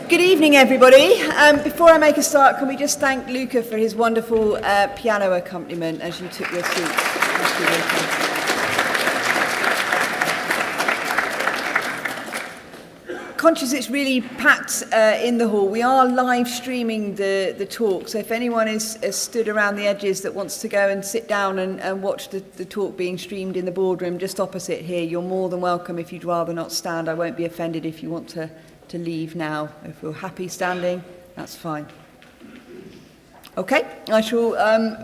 Good evening, everybody. Before I make a start, can we just thank Luca for his wonderful piano accompaniment as you took your seat. Thank you, Luca. Conscious it's really packed in the hall. We are live streaming the talk, so if anyone is stood around the edges that wants to go and sit down and watch the talk being streamed in the boardroom just opposite here, you're more than welcome. If you'd rather not stand, I won't be offended if you want to leave now. If we're happy standing, that's fine. Okay, I shall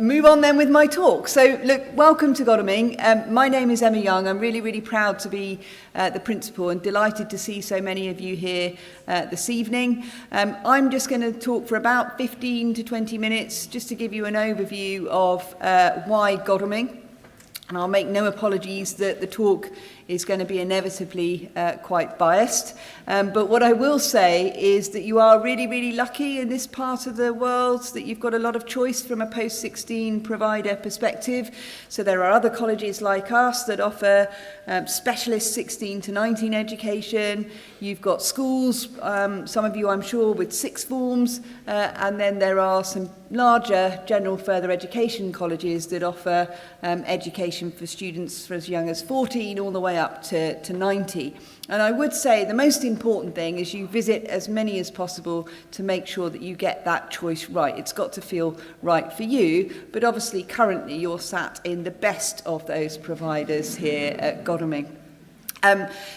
move on then with my talk. So, look, welcome to Godalming. My name is Emma Young. I'm really, really proud to be the principal and delighted to see so many of you here this evening. I'm just going to talk for about 15 to 20 minutes just to give you an overview of why Godalming. And I'll make no apologies that the talk is going to be inevitably quite biased. But what I will say is that you are really, really lucky in this part of the world that you've got a lot of choice from a post-16 provider perspective. So there are other colleges like us that offer specialist 16 to 19 education. You've got schools, some of you I'm sure, with sixth forms. And then there are some larger general further education colleges that offer education for students for as young as 14 all the way up to 90. And I would say the most important thing is you visit as many as possible to make sure that you get that choice right. It's got to feel right for you, but obviously currently you're sat in the best of those providers here at Godalming.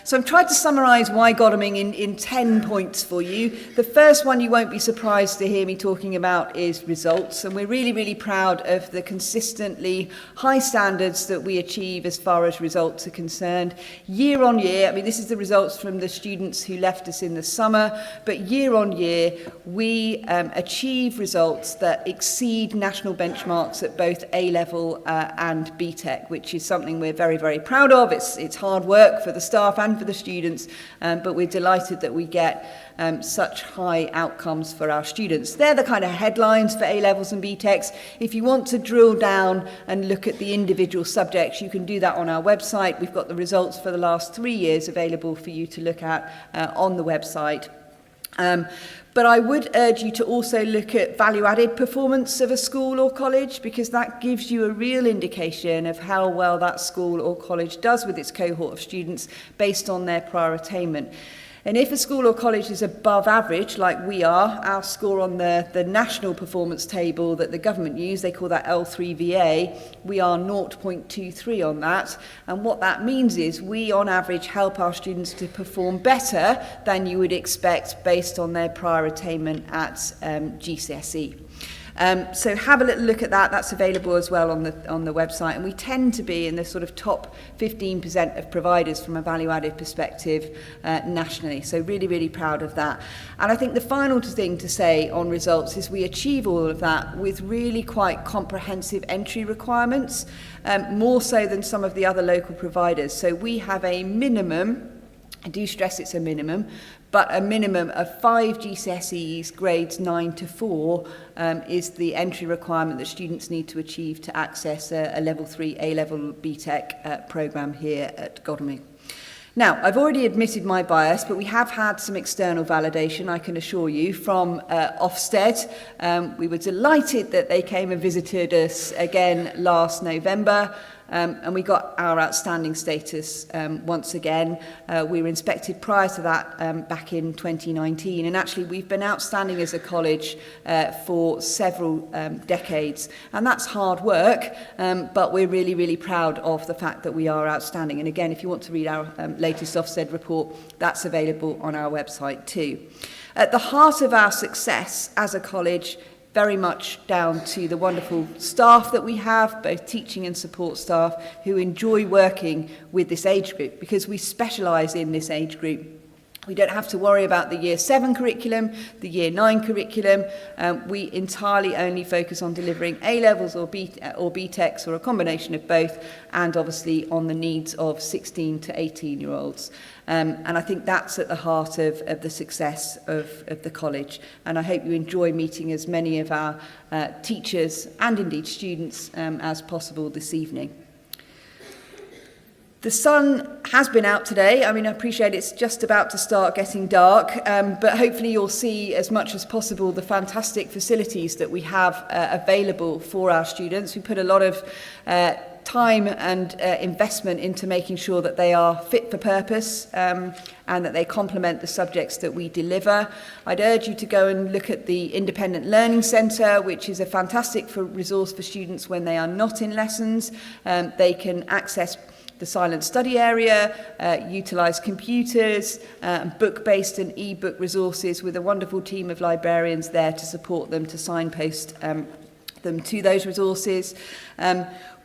So I've tried to summarise why Godalming in 10 points for you. The first one you won't be surprised to hear me talking about is results, and we're really, really proud of the consistently high standards that we achieve as far as results are concerned. Year on year, I mean this is the results from the students who left us in the summer, but year on year we achieve results that exceed national benchmarks at both A-level and BTEC, which is something we're very, very proud of. It's hard work for the staff and for the students, but we're delighted that we get such high outcomes for our students. They're the kind of headlines for A-levels and BTECs. If you want to drill down and look at the individual subjects, you can do that on our website. We've got the results for the last 3 years available for you to look at on the website. But I would urge you to also look at value-added performance of a school or college, because that gives you a real indication of how well that school or college does with its cohort of students based on their prior attainment. And if a school or college is above average, like we are, our score on the national performance table that the government use, they call that L3VA, we are 0.23 on that. And what that means is we, on average, help our students to perform better than you would expect based on their prior attainment at GCSE. So have a little look at that. That's available as well on the website. And we tend to be in the sort of top 15% of providers from a value-added perspective nationally. So really, really proud of that. And I think the final thing to say on results is we achieve all of that with really quite comprehensive entry requirements, more so than some of the other local providers. So we have a minimum, I do stress it's a minimum, but a minimum of 5 GCSEs, grades 9 to 4, is the entry requirement that students need to achieve to access a Level 3 A-level BTEC programme here at Godalming. Now, I've already admitted my bias, but we have had some external validation, I can assure you, from Ofsted. We were delighted that they came and visited us again last November. And we got our outstanding status once again. We were inspected prior to that back in 2019, and actually we've been outstanding as a college for several decades, and that's hard work, but we're really, really proud of the fact that we are outstanding. And again, if you want to read our latest Ofsted report, that's available on our website too. At the heart of our success as a college, very much down to the wonderful staff that we have, both teaching and support staff, who enjoy working with this age group because we specialise in this age group. We don't have to worry about the Year 7 curriculum, the Year 9 curriculum. We entirely only focus on delivering A-levels or BTECs or a combination of both, and obviously on the needs of 16 to 18-year-olds. And I think that's at the heart of the success of the college. And I hope you enjoy meeting as many of our teachers and indeed students as possible this evening. The sun has been out today. I mean, I appreciate it's just about to start getting dark, but hopefully you'll see as much as possible the fantastic facilities that we have available for our students. We put a lot of time and investment into making sure that they are fit for purpose and that they complement the subjects that we deliver. I'd urge you to go and look at the Independent Learning Centre, which is a fantastic resource for students when they are not in lessons. They can access the silent study area, utilise computers, book-based and e-book resources with a wonderful team of librarians there to support them, to signpost them to those resources.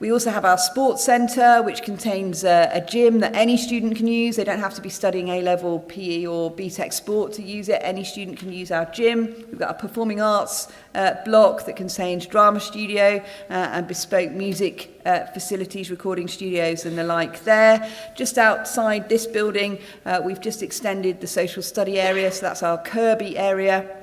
We also have our sports centre, which contains a gym that any student can use. They don't have to be studying A-level PE or BTEC sport to use it. Any student can use our gym. We've got a performing arts block that contains drama studio and bespoke music facilities, recording studios and the like there. Just outside this building, we've just extended the social study area, so that's our Kirby area.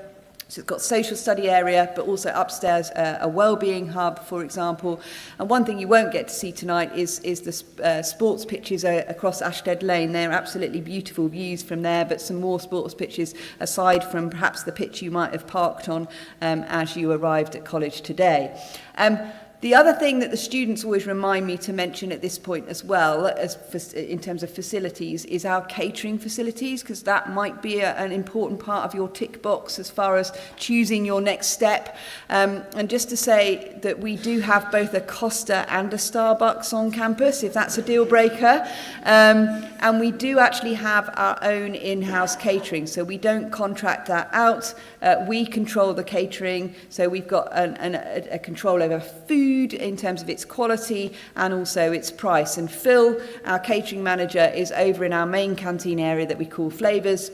So it's got social study area, but also upstairs a wellbeing hub, for example. And one thing you won't get to see tonight is the sports pitches across Ashstead Lane. They're absolutely beautiful views from there, but some more sports pitches aside from perhaps the pitch you might have parked on as you arrived at college today. The other thing that the students always remind me to mention at this point as well, in terms of facilities, is our catering facilities, because that might be an important part of your tick box as far as choosing your next step. And just to say that we do have both a Costa and a Starbucks on campus, if that's a deal breaker. And we do actually have our own in-house catering, so we don't contract that out. We control the catering, so we've got a control over food in terms of its quality and also its price. And Phil, our catering manager, is over in our main canteen area that we call Flavours.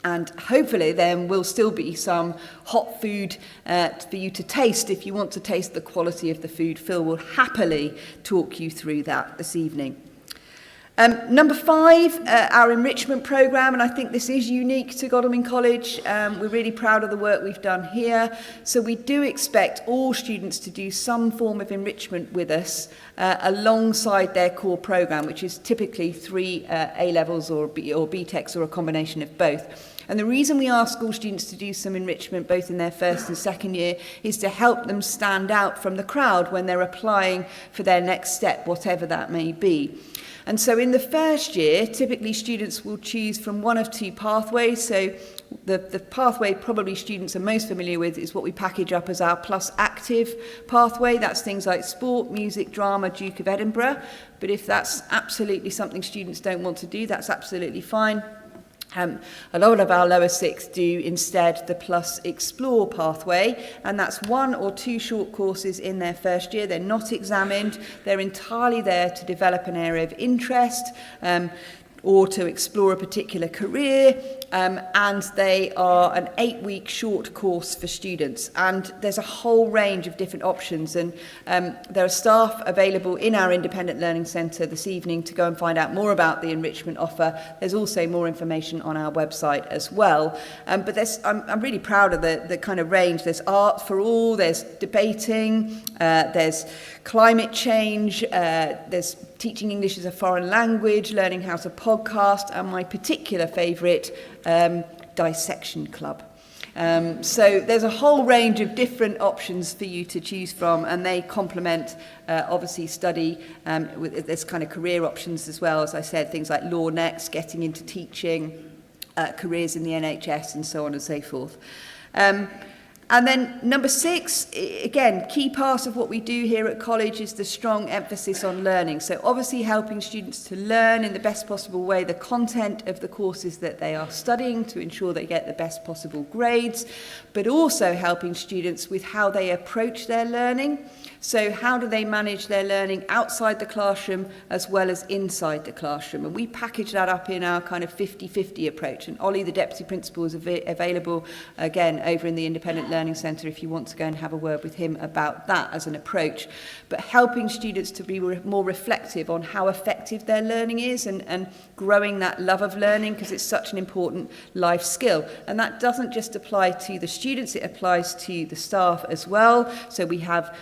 And hopefully then will still be some hot food for you to taste if you want to taste the quality of the food. Phil will happily talk you through that this evening. Number 5, our enrichment programme, and I think this is unique to Godalming College. We're really proud of the work we've done here. So we do expect all students to do some form of enrichment with us alongside their core programme, which is typically 3 A-levels or BTECs or a combination of both. And the reason we ask all students to do some enrichment both in their first and second year is to help them stand out from the crowd when they're applying for their next step, whatever that may be. And so in the first year, typically students will choose from one of 2 pathways. So the pathway probably students are most familiar with is what we package up as our Plus Active pathway. That's things like sport, music, drama, Duke of Edinburgh. But if that's absolutely something students don't want to do, that's absolutely fine. A lot of our lower sixths do instead the Plus Explore pathway, and that's 1 or 2 short courses in their first year. They're not examined, they're entirely there to develop an area of interest or to explore a particular career, and they are an 8-week short course for students. And there's a whole range of different options, and there are staff available in our Independent Learning Centre this evening to go and find out more about the enrichment offer. There's also more information on our website as well. But I'm really proud of the kind of range. There's art for all, there's debating, there's climate change, there's teaching English as a foreign language, learning how to podcast, and my particular favourite, dissection club. So there's a whole range of different options for you to choose from, and they complement obviously study with this kind of career options as well. As I said, things like law next, getting into teaching, careers in the NHS, and so on and so forth. And then number 6, again, key part of what we do here at college is the strong emphasis on learning. So obviously helping students to learn in the best possible way the content of the courses that they are studying to ensure they get the best possible grades, but also helping students with how they approach their learning. So how do they manage their learning outside the classroom as well as inside the classroom? And we package that up in our kind of 50-50 approach. And Ollie, the Deputy Principal, is available again over in the Independent Learning Centre if you want to go and have a word with him about that as an approach. But helping students to be more reflective on how effective their learning is and growing that love of learning, because it's such an important life skill. And that doesn't just apply to the students, it applies to the staff as well. So we have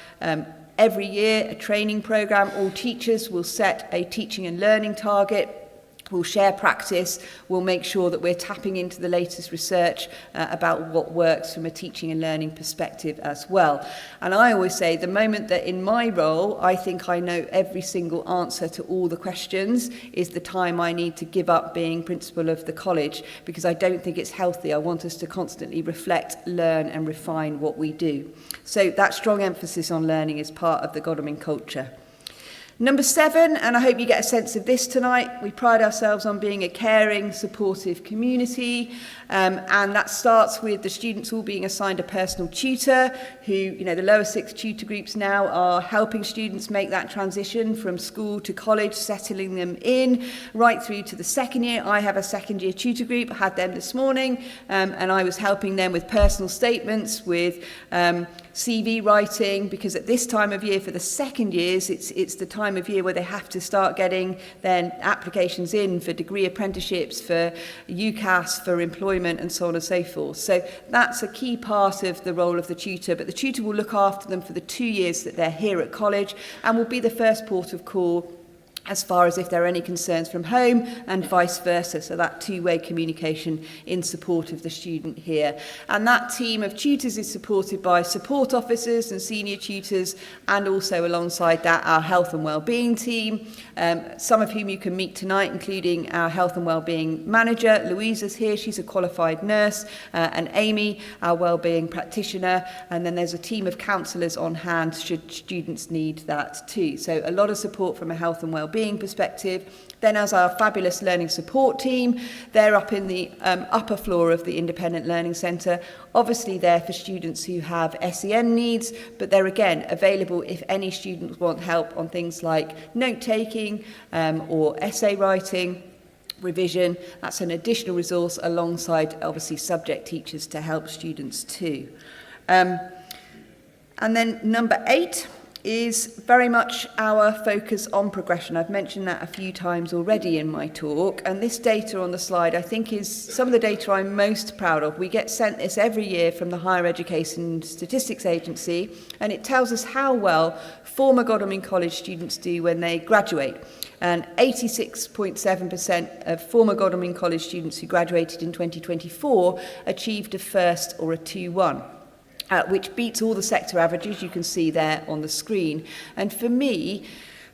Every year, a training programme, all teachers will set a teaching and learning target. We'll share practice, we'll make sure that we're tapping into the latest research about what works from a teaching and learning perspective as well. And I always say the moment that in my role I think I know every single answer to all the questions is the time I need to give up being principal of the college, because I don't think it's healthy. I want us to constantly reflect, learn and refine what we do. So that strong emphasis on learning is part of the Godalming culture. Number 7, and I hope you get a sense of this tonight, we pride ourselves on being a caring, supportive community, and that starts with the students all being assigned a personal tutor who, the lower 6 tutor groups now are helping students make that transition from school to college, settling them in, right through to the second year. I have a second year tutor group, I had them this morning, and I was helping them with personal statements, with CV writing, because at this time of year for the second years, it's the time of year where they have to start getting their applications in for degree apprenticeships, for UCAS, for employment and so on and so forth. So that's a key part of the role of the tutor, but the tutor will look after them for the 2 years that they're here at college and will be the first port of call as far as if there are any concerns from home and vice versa. So that two-way communication in support of the student here. And that team of tutors is supported by support officers and senior tutors, and also alongside that our health and wellbeing team, some of whom you can meet tonight, including our health and wellbeing manager. Louisa's here, she's a qualified nurse, and Amy, our wellbeing practitioner, and then there's a team of counsellors on hand should students need that too. So a lot of support from a health and wellbeing perspective. Then as our fabulous learning support team, they're up in the upper floor of the Independent Learning Centre, obviously there for students who have SEN needs, but they're again available if any students want help on things like note-taking or essay writing, revision. That's an additional resource alongside obviously subject teachers to help students too. And then number 8 is very much our focus on progression. I've mentioned that a few times already in my talk, and this data on the slide I think is some of the data I'm most proud of. We get sent this every year from the Higher Education Statistics Agency, and it tells us how well former Godalming College students do when they graduate. And 86.7% of former Godalming College students who graduated in 2024 achieved a first or a 2-1. Which beats all the sector averages you can see there on the screen. And for me,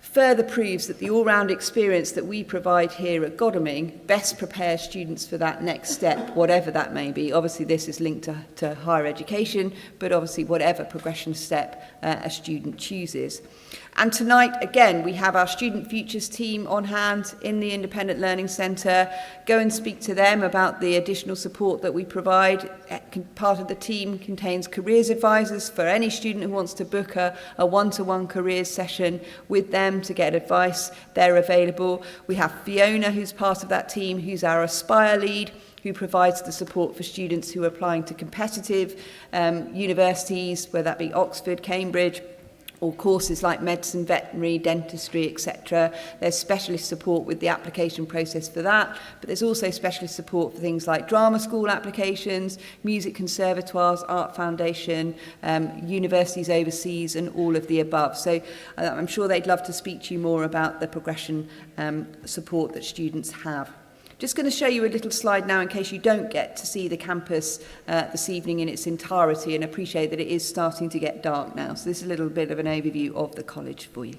further proves that the all-round experience that we provide here at Godalming best prepares students for that next step, whatever that may be. Obviously, this is linked to higher education, but obviously whatever progression step a student chooses. And tonight, again, we have our Student Futures team on hand in the Independent Learning Centre. Go and speak to them about the additional support that we provide. Part of the team contains careers advisors for any student who wants to book a one-to-one careers session with them to get advice. They're available. We have Fiona, who's part of that team, who's our Aspire lead, who provides the support for students who are applying to competitive universities, whether that be Oxford, Cambridge, or courses like medicine, veterinary, dentistry, etc. There's specialist support with the application process for that, but there's also specialist support for things like drama school applications, music conservatoires, art foundation, universities overseas, and all of the above. So I'm sure they'd love to speak to you more about the progression support that students have. Just going to show you a little slide now in case you don't get to see the campus this evening in its entirety, and appreciate that it is starting to get dark now. So this is a little bit of an overview of the college for you.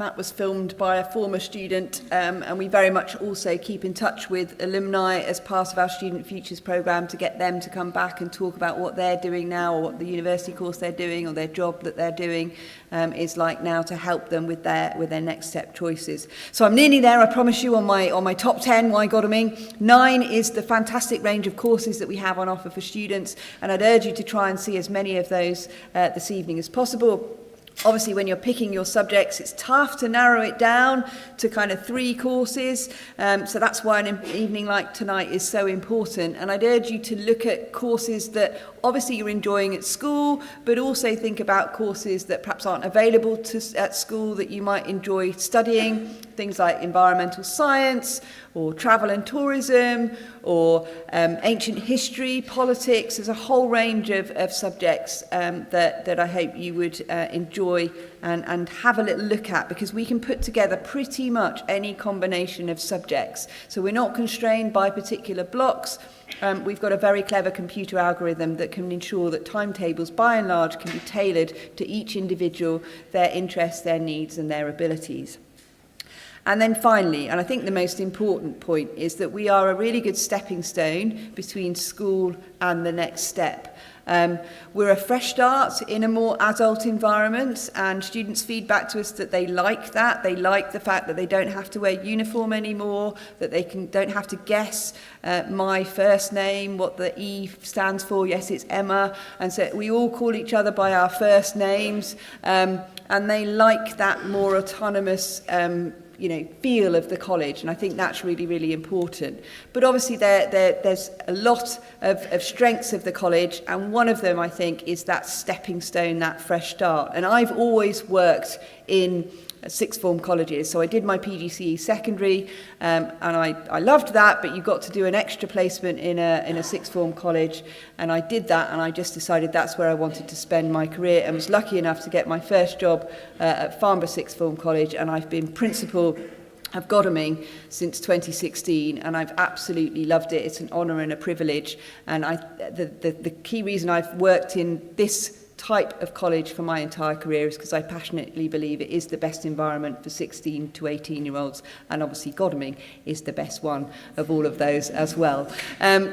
that was filmed by a former student, and we very much also keep in touch with alumni as part of our Student Futures programme to get them to come back and talk about what they're doing now, or what the university course they're doing, or their job that they're doing is like now, to help them with their next step choices. So I'm nearly there, I promise you, on my top 10 why Godalming. 9 is the fantastic range of courses that we have on offer for students, and I'd urge you to try and see as many of those this evening as possible. Obviously, when you're picking your subjects, it's tough to narrow it down to kind of 3 courses. So that's why an evening like tonight is so important. And I'd urge you to look at courses that obviously you're enjoying at school, but also think about courses that perhaps aren't available at school that you might enjoy studying. Things like environmental science, or travel and tourism, or ancient history, politics. There's a whole range of subjects that I hope you would enjoy and have a little look at, because we can put together pretty much any combination of subjects. So we're not constrained by particular blocks. We've got a very clever computer algorithm that can ensure that timetables, by and large, can be tailored to each individual, their interests, their needs, and their abilities. And then finally, and I think the most important point, is that we are a really good stepping stone between school and the next step. We're a fresh start in a more adult environment, and students feed back to us that they like that. They like the fact that they don't have to wear uniform anymore, that they don't have to guess my first name, what the E stands for. Yes, it's Emma. And so we all call each other by our first names, and they like that more autonomous feel of the college, and I think that's really, really important. But obviously there's a lot of strengths of the college, and one of them, I think, is that stepping stone, that fresh start. And I've always worked in sixth form colleges, so I did my PGCE secondary, and I loved that, but you got to do an extra placement in a sixth form college, and I did that, and I just decided that's where I wanted to spend my career, and was lucky enough to get my first job at Farnborough Sixth Form College, and I've been principal of Godalming since 2016, and I've absolutely loved it. It's an honour and a privilege, and the key reason I've worked in this type of college for my entire career is because I passionately believe it is the best environment for 16 to 18-year-olds, and obviously Godalming is the best one of all of those as well.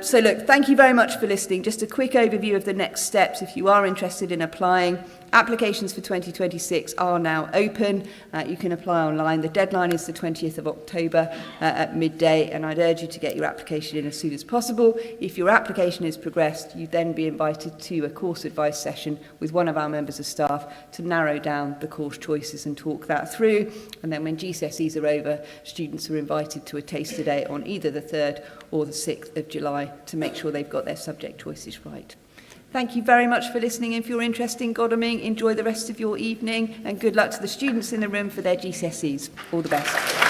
So look, thank you very much for listening. Just a quick overview of the next steps if you are interested in applying. Applications for 2026 are now open. You can apply online. The deadline is the 20th of October at midday, and I'd urge you to get your application in as soon as possible. If your application is progressed, you'd then be invited to a course advice session with one of our members of staff to narrow down the course choices and talk that through. And then when GCSEs are over, students are invited to a taster day on either the 3rd or the 6th of July to make sure they've got their subject choices right. Thank you very much for listening. If you're interested in Godalming, enjoy the rest of your evening, and good luck to the students in the room for their GCSEs. All the best.